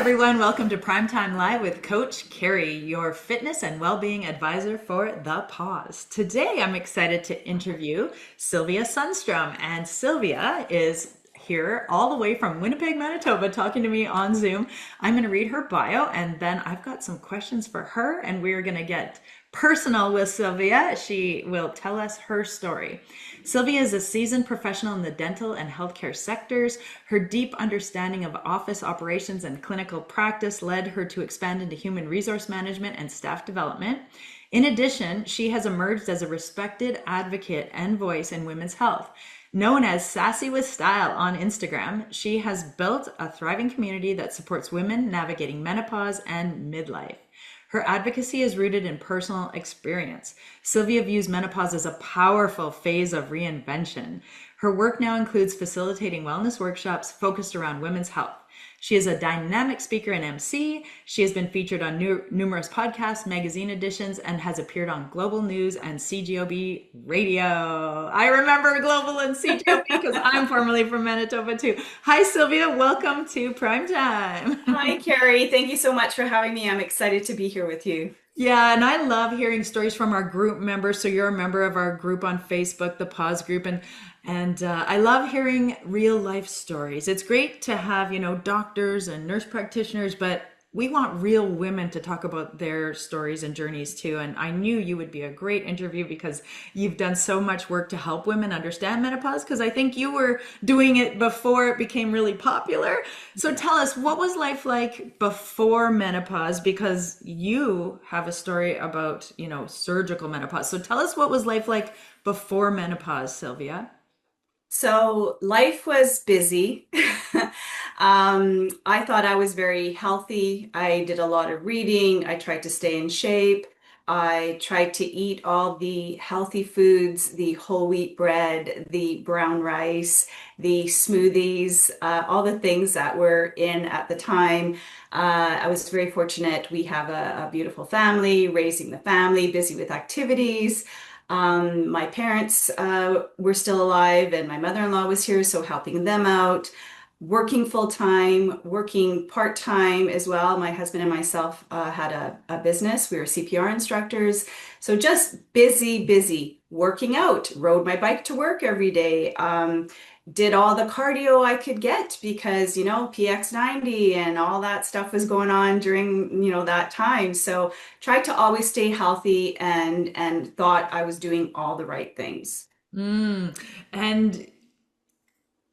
everyone. Welcome to Primetime Live with Coach Kary, your fitness and well-being advisor for thePause. Today, I'm excited to interview Sylvia Sunstrum, and Sylvia is here all the way from Winnipeg, Manitoba, talking to me on Zoom. I'm going to read her bio, and then I've got some questions for her, and we're going to get personal with Sylvia. She will tell us her story. Sylvia is a seasoned professional in the dental and healthcare sectors. Her deep understanding of office operations and clinical practice led her to expand into human resource management and staff development. In addition, she has emerged as a respected advocate and voice in women's health. Known as Sassy with Style on Instagram, she has built a thriving community that supports women navigating menopause and midlife. Her advocacy is rooted in personal experience. Sylvia views menopause as a powerful phase of reinvention. Her work now includes facilitating wellness workshops focused around women's health. She is a dynamic speaker and MC. She has been featured on numerous podcasts, magazine editions, and has appeared on Global News and CGOB Radio. I remember Global and CGOB because I'm formerly from Manitoba too. Hi, Sylvia. Welcome to Primetime. Hi, Kary. Thank you so much for having me. I'm excited to be here with you. Yeah, and I love hearing stories from our group members. So you're a member of our group on Facebook, the Pause group, and I love hearing real life stories. It's great to have, doctors and nurse practitioners, but we want real women to talk about their stories and journeys too. And I knew you would be a great interview because you've done so much work to help women understand menopause, because I think you were doing it before it became really popular. So tell us, what was life like before menopause? Because you have a story about, surgical menopause. So tell us, what was life like before menopause, Sylvia? So life was busy. I thought I was very healthy. I did a lot of reading. I tried to stay in shape. I tried to eat all the healthy foods, the whole wheat bread, the brown rice, the smoothies, all the things that were in at the time. I was very fortunate. We have a beautiful family, raising the family, busy with activities. My parents were still alive, and my mother-in-law was here, so helping them out, working full time, working part time as well. My husband and myself had a business. We were CPR instructors. So just busy, busy, working out, rode my bike to work every day. Did all the cardio I could get because, PX90 and all that stuff was going on during, that time. So tried to always stay healthy and thought I was doing all the right things. Mm. And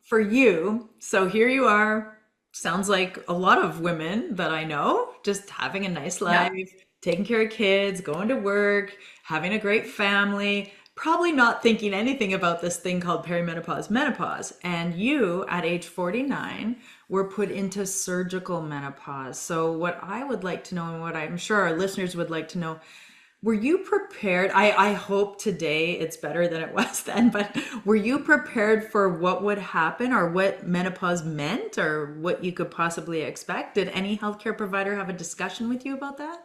for you, so here you are, sounds like a lot of women that I know, just having a nice Yeah. life, taking care of kids, going to work, having a great family, probably not thinking anything about this thing called perimenopause, menopause. And you, at age 49, were put into surgical menopause. So, what I would like to know, and what I'm sure our listeners would like to know, were you prepared? I hope today it's better than it was then, but were you prepared for what would happen or what menopause meant or what you could possibly expect? Did any healthcare provider have a discussion with you about that?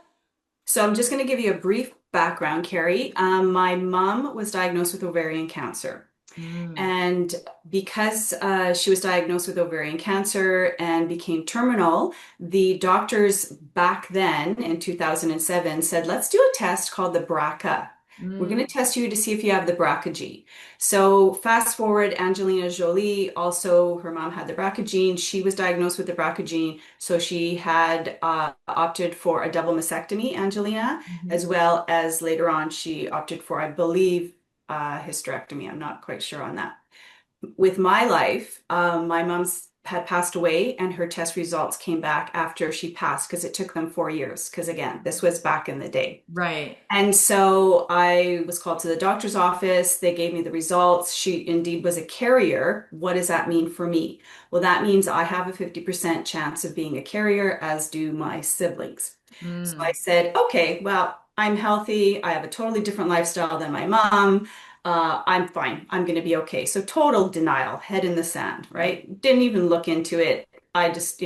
So I'm just going to give you a brief background, Carrie. My mom was diagnosed with ovarian cancer. Mm. And because she was diagnosed with ovarian cancer and became terminal, the doctors back then in 2007 said, let's do a test called the BRCA. We're going to Mm. test you to see if you have the BRCA gene. So fast forward, Angelina Jolie, also her mom had the BRCA gene. She was diagnosed with the BRCA gene. So she had opted for a double mastectomy, Angelina, Mhm. as well as later on she opted for, I believe, hysterectomy. I'm not quite sure on that. With my life, my mom's had passed away, and her test results came back after she passed because it took them 4 years. Because again, this was back in the day. Right. And so I was called to the doctor's office. They gave me the results. She indeed was a carrier. What does that mean for me? Well, that means I have a 50% chance of being a carrier, as do my siblings. So I Mm. said, okay, well, I'm healthy. I have a totally different lifestyle than my mom. I'm fine. I'm going to be okay. So total denial, head in the sand, right? Didn't even look into it. I just,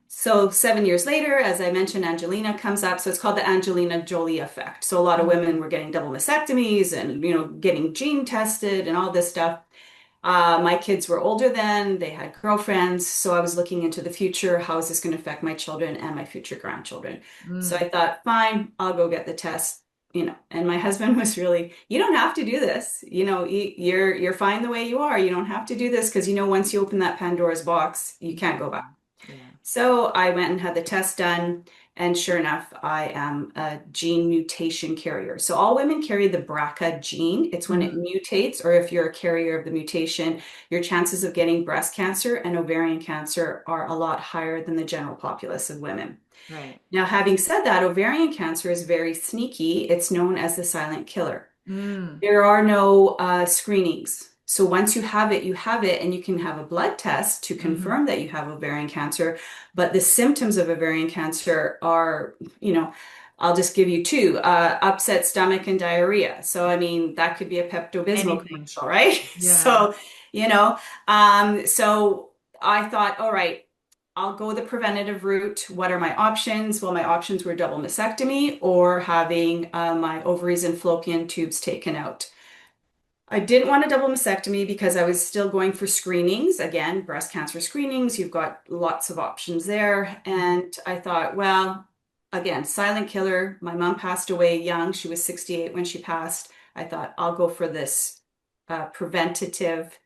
so 7 years later, as I mentioned, Angelina comes up. So it's called the Angelina Jolie effect. So a lot of women were getting double mastectomies and, getting gene tested and all this stuff. My kids were older then, they had girlfriends, so I was looking into the future. How is this going to affect my children and my future grandchildren? So Mm, I thought, fine, I'll go get the test, And my husband was really, you don't have to do this. You're fine the way you are. You don't have to do this because once you open that Pandora's box, you can't go back. yeah. So I went and had the test done, and sure enough, I am a gene mutation carrier. So all women carry the BRCA gene. It's when it Mhm. mutates, or if you're a carrier of the mutation, your chances of getting breast cancer and ovarian cancer are a lot higher than the general populace of women. Right. Now, having said that, ovarian cancer is very sneaky. It's known as the silent killer. Mm, There are no screenings. So once you have it, and you can have a blood test to hmm. confirm that you have ovarian cancer. But the symptoms of ovarian cancer are, you know, I'll just give you two, upset stomach and diarrhea. So, I mean, that could be a Pepto-Bismol Anything. commercial, right? Yeah. You know, so I thought, all right, I'll go the preventative route. What are my options? Well, my options were double mastectomy or having my ovaries and fallopian tubes taken out. I didn't want a double mastectomy because I was still going for screenings. Again, breast cancer screenings, you've got lots of options there. Mhm. And I thought, well, again, silent killer. My mom passed away young. She was 68 when she passed. I thought, I'll go for this preventative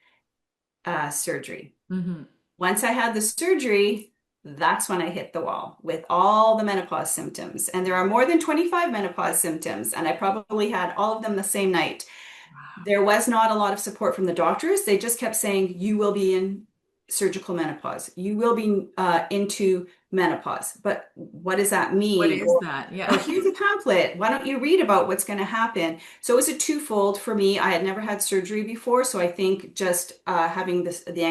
surgery. Mhm. Once I had the surgery, that's when I hit the wall with all the menopause symptoms. And there are more than 25 menopause symptoms, and I probably had all of them the same night. Wow. There was not a lot of support from the doctors. They just kept saying, you will be in surgical menopause. You will be into menopause. But what does that What mean? is that? Yeah. Or here's a pamphlet. Why don't you read about what's going to happen? So it was a twofold for me. I had never had surgery before. So I think just having the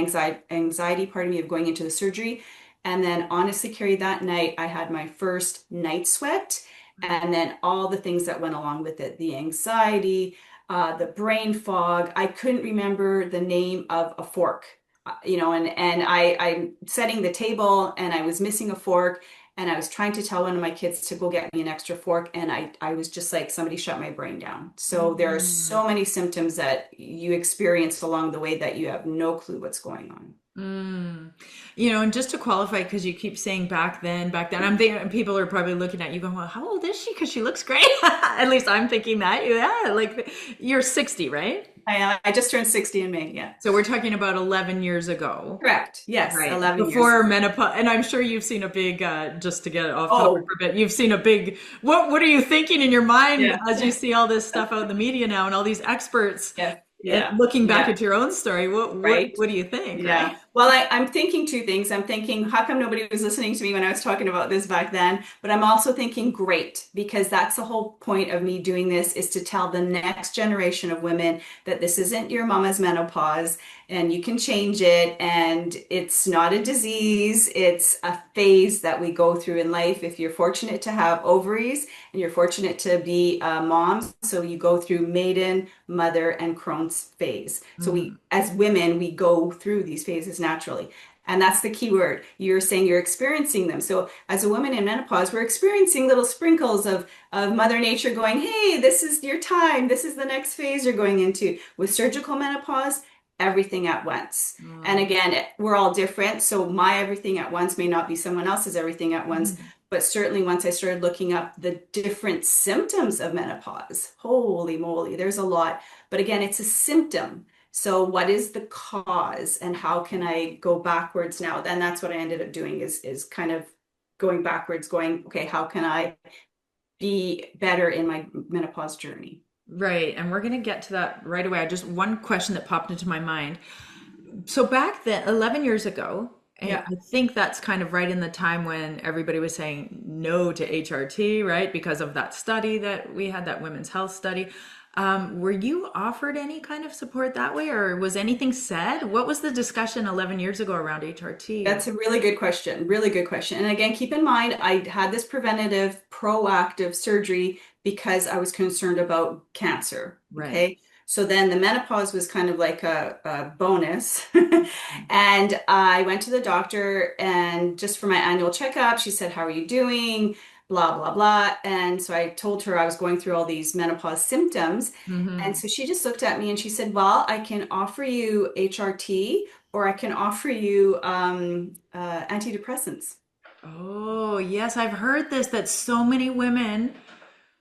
anxiety part of me of going into the surgery. And then honestly, Carrie, that night I had my first night sweat. And then all the things that went along with it, the anxiety, the brain fog. I couldn't remember the name of a fork, I'm setting the table and I was missing a fork, and I was trying to tell one of my kids to go get me an extra fork, and I was just like, somebody shut my brain down. So there are Mm. so many symptoms that you experience along the way that you have no clue what's going on. Mm. And just to qualify, because you keep saying back then, I'm thinking people are probably looking at you going, well, how old is she? Because she looks great. At least I'm thinking that. Yeah, like you're 60, right? I just turned 60 in May. Yeah. So we're talking about 11 years ago. Correct. Yes. Right. 11 years Before ago. menopause. And I'm sure you've seen a big, just to get off topic Oh, for a bit, you've seen a big, what are you thinking in your mind yeah. as you see all this stuff out in the media now and all these experts Yeah. and Yeah. looking back Yeah. at your own story? Right. What do you think, right? Yeah. Well, I'm thinking two things. I'm thinking, how come nobody was listening to me when I was talking about this back then? But I'm also thinking, great, because that's the whole point of me doing this is to tell the next generation of women that this isn't your mama's menopause and you can change it. And it's not a disease. It's a phase that we go through in life. If you're fortunate to have ovaries and you're fortunate to be a mom, so you go through maiden, mother, and Crohn's phase. So Mhm. as women, we go through these phases naturally. And that's the key word. You're saying you're experiencing them. So as a woman in menopause, we're experiencing little sprinkles of Mother Nature going, hey, this is your time. This is the next phase you're going into. With surgical menopause, everything at once. And Mm. again, we're all different. So my everything at once may not be someone else's everything at once. Mhm. But certainly once I started looking up the different symptoms of menopause, holy moly, there's a lot. But again, it's a symptom. So what is the cause and how can I go backwards now? Then that's what I ended up doing is kind of going backwards, going, okay, how can I be better in my menopause journey? Right. And we're going to get to that right away. I just one question that popped into my mind. So back then, 11 years ago, Yeah. I think that's kind of right in the time when everybody was saying no to HRT, right? Because of that study that we had, that women's health study. Were you offered any kind of support that way, or was anything said? What was the discussion 11 years ago around HRT? That's a really good question. Really good question. And again, keep in mind, I had this preventative, proactive surgery because I was concerned about cancer. Right. Okay. So then the menopause was kind of like a bonus. And I went to the doctor, and just for my annual checkup, she said, how are you doing? blah, blah, blah. And so I told her I was going through all these menopause symptoms. And Hmm. so she just looked at me and she said, well, I can offer you HRT or I can offer you antidepressants. Oh, yes, I've heard this that so many women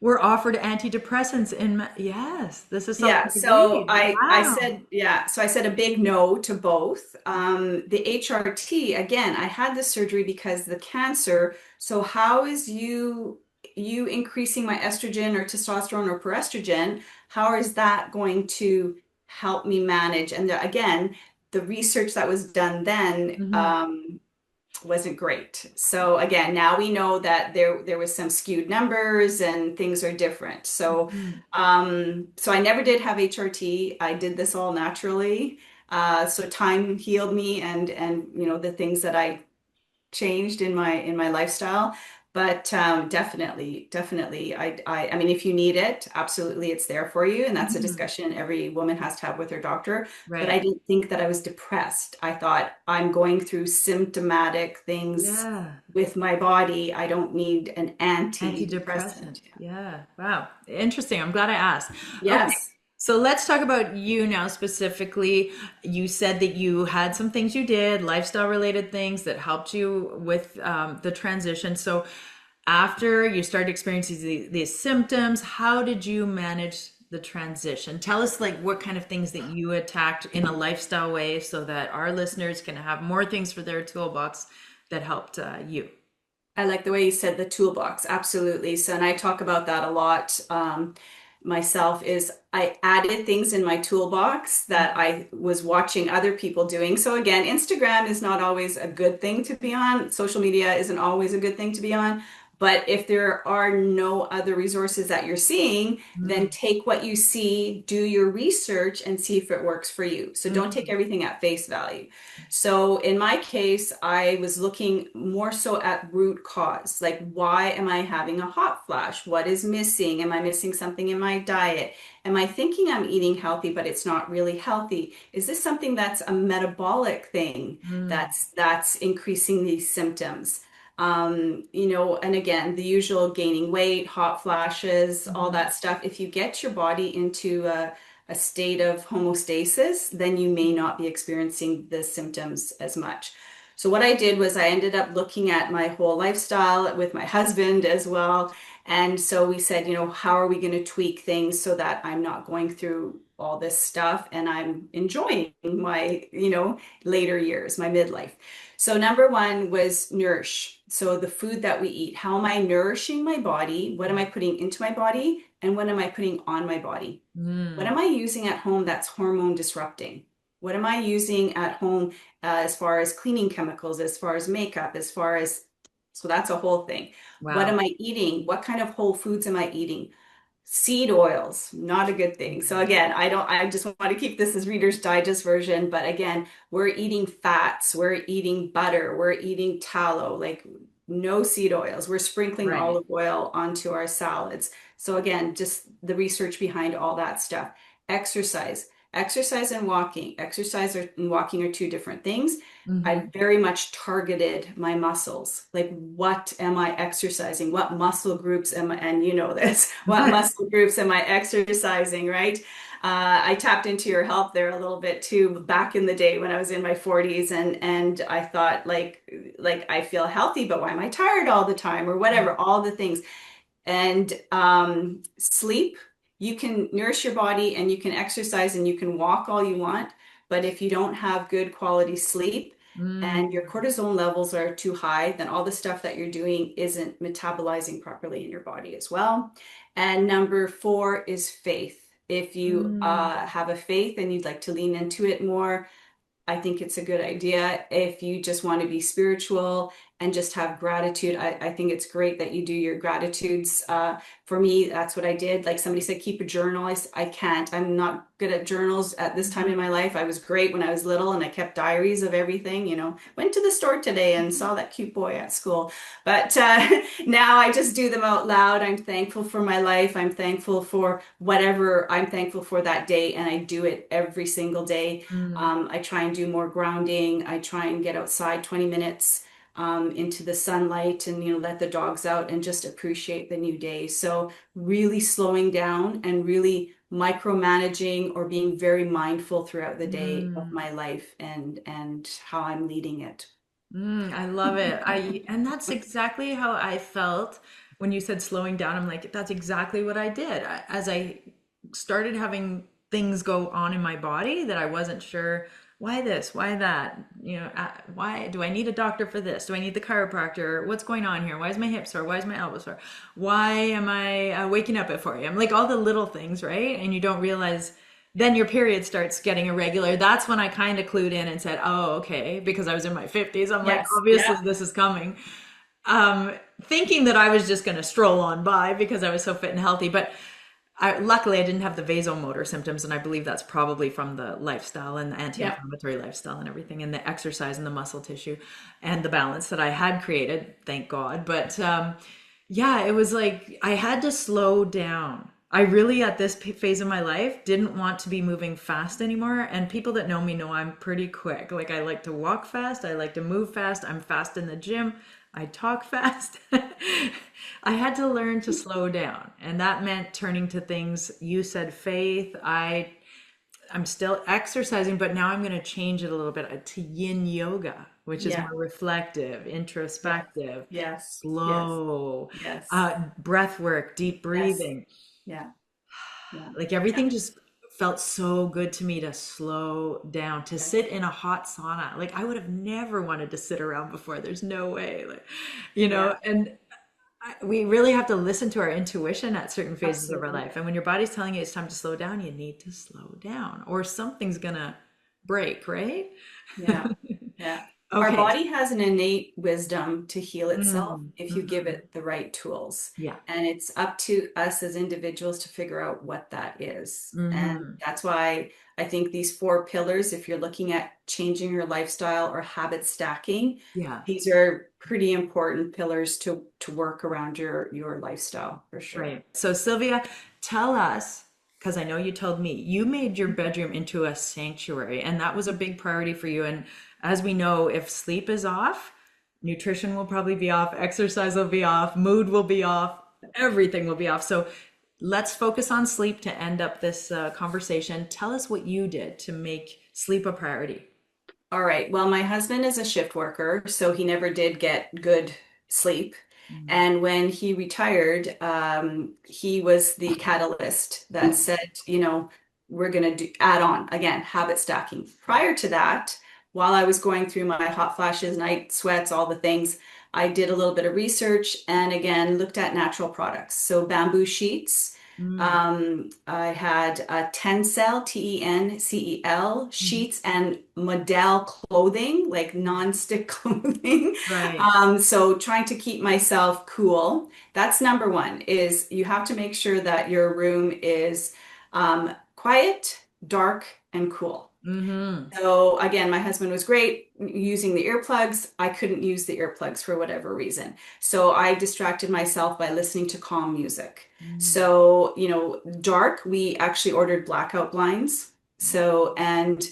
were offered antidepressants yes, this is something Yeah, to so read. I Wow. said, yeah, so I said a big no to both. The HRT, again, I had the surgery because the cancer. So how is you increasing my estrogen or testosterone or proestrogen? How is that going to help me manage? And again, the research that was done then, Hmm. wasn't great. So again, now we know that there was some skewed numbers and things are different. So Hmm. so I never did have HRT. I did this all naturally. So time healed me and the things that I changed in my lifestyle. But definitely, I mean, if you need it, absolutely, it's there for you, and that's a Hmm. discussion every woman has to have with her doctor. But I Right. didn't think that I was depressed. I thought I'm going through symptomatic things Yeah. with my body. I don't need an Antidepressant. antidepressant. Yeah. Wow. Interesting. I'm glad I asked. Okay. Yes. So let's talk about you now specifically. You said that you had some things you did, lifestyle related things that helped you with the transition. So after you started experiencing these symptoms, how did you manage the transition? Tell us like what kind of things that you attacked in a lifestyle way so that our listeners can have more things for their toolbox that helped you. I like the way you said the toolbox. Absolutely. So, and I talk about that a lot myself, is I added things in my toolbox that I was watching other people doing. So again, Instagram is not always a good thing to be on. Social media isn't always a good thing to be on. But if there are no other resources that you're seeing, then Mm, take what you see, do your research, and see if it works for you. So don't take mm, everything at face value. So in my case, I was looking more so at root cause. Like, why am I having a hot flash? What is missing? Am I missing something in my diet? Am I thinking I'm eating healthy, but it's not really healthy? Is this something that's a metabolic thing mm, that's increasing these symptoms? And again, the usual gaining weight, hot flashes, all mhm, that stuff. If you get your body into a state of homeostasis, then you may not be experiencing the symptoms as much. So, what I did was I ended up looking at my whole lifestyle with my husband as well. And so we said, how are we going to tweak things so that I'm not going through all this stuff and I'm enjoying my, later years, my midlife. So, number one was nourish. So, the food that we eat, how am I nourishing my body? What am I putting into my body? And what am I putting on my body? What mm, am I using at home that's hormone disrupting? What am I using at home as far as cleaning chemicals, as far as makeup, so that's a whole thing. What wow. am I eating? What kind of whole foods am I eating? Seed oils, not a good thing. So again, I just want to keep this as Reader's Digest version, but again, we're eating fats, we're eating butter, we're eating tallow, like no seed oils. We're sprinkling Right. olive oil onto our salads. So again, just the research behind all that stuff. Exercise. Exercise and walking. And walking are two different things. I Hmm. very much targeted my muscles. Like, what am I exercising? What muscle groups am I, and you know this, what muscle groups am I exercising, right? I tapped into your help there a little bit too back in the day when I was in my 40s and I thought like I feel healthy, but why am I tired all the time or whatever, all the things. And sleep, you can nourish your body and you can exercise and you can walk all you want. But if you don't have good quality sleep and your Mm, cortisol levels are too high, then all the stuff that you're doing isn't metabolizing properly in your body as well. And number four is faith. If you mm, have a faith and you'd like to lean into it more, I think it's a good idea. If you just want to be spiritual and just have gratitude, I think it's great that you do your gratitudes. For me, that's what I did. Like somebody said, keep a journal. I can't. I'm not good at journals at this time in mhm, my life. I was great when I was little and I kept diaries of everything, went to the store today and saw that cute boy at school. But now I just do them out loud. I'm thankful for my life. I'm thankful for whatever I'm thankful for that day. And I do it every single day. mm, I try and do more grounding. I try and get outside 20 minutes. into the sunlight and, let the dogs out and just appreciate the new day. So really slowing down and really micromanaging or being very mindful throughout the day of Mm. my life and how I'm leading it. I love it. And that's exactly how I felt when you said slowing down. I'm like, that's exactly what I did. As I started having things go on in my body that I wasn't sure why this, why that, why do I need a doctor for this? Do I need the chiropractor? What's going on here? Why is my hip sore? Why is my elbow sore? Why am I waking up at 4 a.m.? Like all the little things, right? And you don't realize then your period starts getting irregular. That's when I kind of clued in and said, oh, okay, because I was in my 50s. I'm like, Yes. obviously Yeah. this is coming. Thinking that I was just going to stroll on by because I was so fit and healthy. But luckily, I didn't have the vasomotor symptoms. And I believe that's probably from the lifestyle and the anti Yeah. inflammatory lifestyle and everything, and the exercise and the muscle tissue and the balance that I had created, thank God. But yeah, it was like I had to slow down. I really, at this phase of my life, didn't want to be moving fast anymore. And people that know me know I'm pretty quick. Like, I like to walk fast, I like to move fast, I'm fast in the gym, I talk fast. I had to learn to slow down. And that meant turning to things. You said faith. I'm still exercising, but now I'm going to change it a little bit to yin yoga, which is Yeah. more reflective, Yes. introspective, Yes. Yes. slow, Yes. breath work, deep Yes. breathing. Yeah. Yeah. Like Yeah. everything just felt so good to me to slow down, to Yes. sit in a hot sauna. Like I would have never wanted to sit around before. There's no way. Like, Yeah. and we really have to listen to our intuition at certain phases of our Absolutely. life. And when your body's telling you it's time to slow down, you need to slow down or something's gonna break, right? Yeah. Yeah. Our Okay. body has an innate wisdom to heal itself if you give Mhm. it the right tools. Yeah. And it's up to us as individuals to figure out what that is. And Hmm. that's why I think these four pillars, if you're looking at changing your lifestyle or habit stacking, Yeah. these are pretty important pillars to work around your lifestyle for sure. Right. So, Sylvia, tell us, because I know you told me you made your bedroom into a sanctuary, and that was a big priority for you. And as we know, if sleep is off, nutrition will probably be off, exercise will be off, mood will be off, everything will be off. So, let's focus on sleep to end up this conversation. Tell us what you did to make sleep a priority. All right. Well, my husband is a shift worker, so he never did get good sleep. Mm. And when he retired, he was the catalyst that said, we're going to do add on again, habit stacking. Prior to that, while I was going through my hot flashes, night sweats, all the things, I did a little bit of research and again looked at natural products. So bamboo sheets. Mm. I had a Tencel, Tencel Mhm. sheets and Model clothing, like non-stick clothing. Right. So trying to keep myself cool. That's number one, is you have to make sure that your room is quiet, dark, and cool. Mm-hmm. So again, my husband was great using the earplugs. I couldn't use the earplugs for whatever reason. So I distracted myself by listening to calm music. Mm. So, dark, we actually ordered blackout blinds. So, and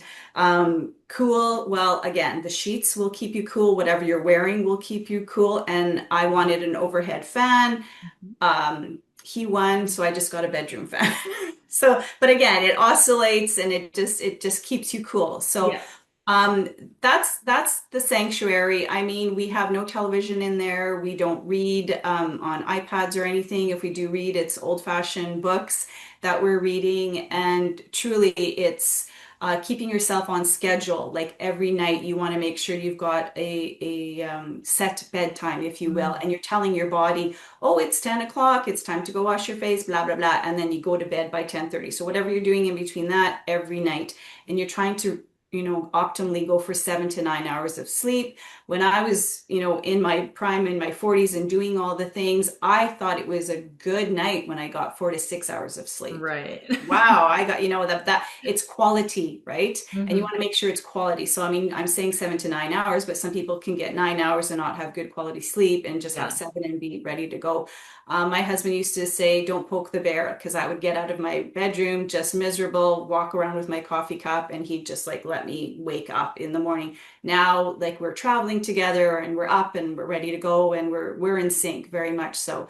cool, well, again, the sheets will keep you cool. Whatever you're wearing will keep you cool. And I wanted an overhead fan. He won, so I just got a bedroom fan. So, but again, it oscillates and it just keeps you cool. So, Yeah. um, that's the sanctuary. I mean, we have no television in there. We don't read on iPads or anything. If we do read, it's old-fashioned books that we're reading, and truly, it's keeping yourself on schedule. Like every night, you want to make sure you've got a set bedtime, if you will, Mm. and you're telling your body, oh, it's 10 o'clock, it's time to go wash your face, blah, blah, blah. And then you go to bed by 10:30. So whatever you're doing in between that every night, and you're trying to, optimally go for 7 to 9 hours of sleep. When I was, in my prime in my 40s and doing all the things, I thought it was a good night when I got 4 to 6 hours of sleep. Right. Wow, I got, that it's quality, right? And you Hmm. want to make sure it's quality. So I mean, I'm saying 7 to 9 hours, but some people can get 9 hours and not have good quality sleep and just have Yeah. seven and be ready to go. My husband used to say, "Don't poke the bear," because I would get out of my bedroom just miserable, walk around with my coffee cup, and he'd just like let me wake up in the morning. Now, like we're traveling together and we're up and we're ready to go and we're in sync very much so.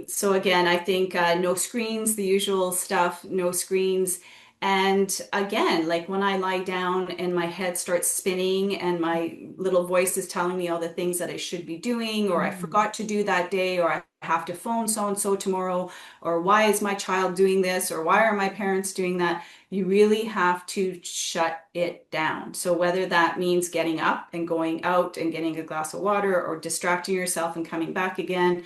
So again, I think no screens, the usual stuff, no screens. And again, like when I lie down and my head starts spinning and my little voice is telling me all the things that I should be doing, or I Mhm. forgot to do that day, or I have to phone so and so tomorrow, or why is my child doing this, or why are my parents doing that? You really have to shut it down. So whether that means getting up and going out and getting a glass of water or distracting yourself and coming back again,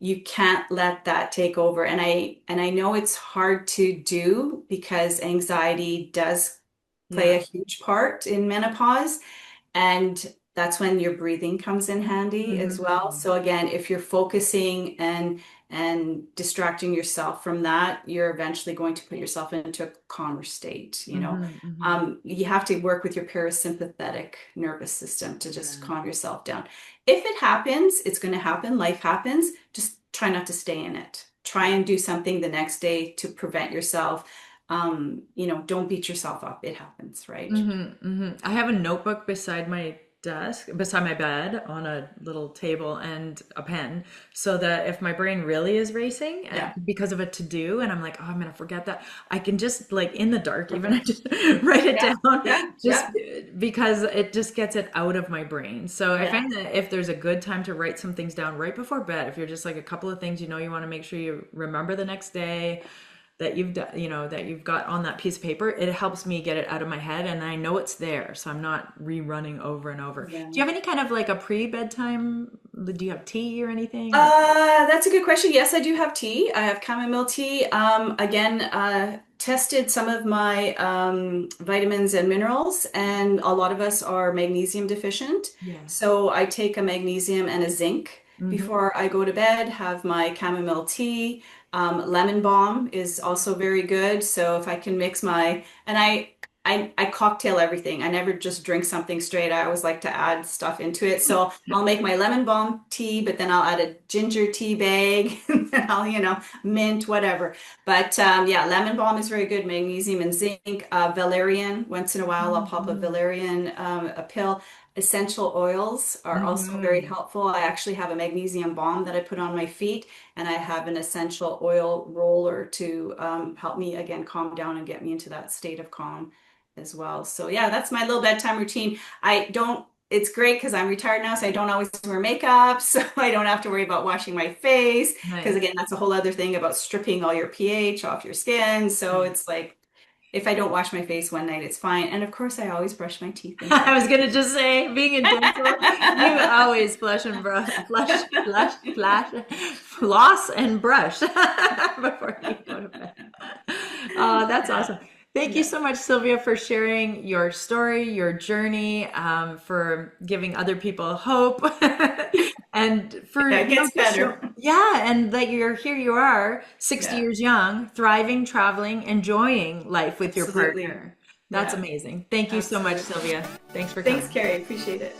you can't let that take over. And I know it's hard to do because anxiety does play Yeah. a huge part in menopause. And that's when your breathing comes in handy as well. Mhm. So again, if you're focusing and distracting yourself from that, you're eventually going to put yourself into a calmer state, you know. Mhm. Mhm. You have to work with your parasympathetic nervous system to just Yeah. calm yourself down. If it happens, it's going to happen. Life happens. Just try not to stay in it. Try and do something the next day to prevent yourself. Don't beat yourself up. It happens, right? I have a notebook beside my desk, beside my bed on a little table and a pen, so that if my brain really is racing Yeah. because of a to do, and I'm like, oh, I'm gonna forget that, I can just like in the dark, even I Perfect. just write it Yeah. down, Yeah. just Yeah. because it just gets it out of my brain. So I Yeah. find that if there's a good time to write some things down right before bed, if you're just like a couple of things you want to make sure you remember the next day that you've done, that you've got on that piece of paper, it helps me get it out of my head and I know it's there. So I'm not rerunning over and over. Yeah. Do you have any kind of like a pre-bedtime? Do you have tea or anything? Or That's a good question. Yes, I do have tea. I have chamomile tea. Again, tested some of my vitamins and minerals, and a lot of us are magnesium deficient. yeah. So I take a magnesium and a zinc Mm-hmm. before I go to bed, have my chamomile tea. Lemon balm is also very good. So if I can mix I cocktail everything. I never just drink something straight. I always like to add stuff into it. So I'll make my lemon balm tea, but then I'll add a ginger tea bag, and then I'll, mint, whatever. But yeah, lemon balm is very good. Magnesium and zinc. Valerian, once in a while, I'll pop a Mm-hmm. valerian, a pill. Essential oils are also very Mm-hmm. helpful. I actually have a magnesium balm that I put on my feet, and I have an essential oil roller to help me again calm down and get me into that state of calm as well. So yeah, that's my little bedtime routine. I don't, it's great because I'm retired now, so I don't always wear makeup, so I don't have to worry about washing my face. Because Nice. again, that's a whole other thing about stripping all your pH off your skin. So Yeah. it's like if I don't wash my face one night, it's fine. And of course, I always brush my teeth and I floss. was gonna just say, being a dental, you always flush and brush, floss and brush before you go to bed. Oh, that's Yeah, awesome. Thank you yeah, so much, Sylvia, for sharing your story, your journey, for giving other people hope, and for, yeah. It gets just better. yeah, and that here you are, 60 Yeah, years young, thriving, traveling, enjoying life with your absolutely. partner. That's Yeah, amazing. Thank you so much, absolutely. Sylvia. Thanks for Thanks, coming. Carrie. Appreciate it.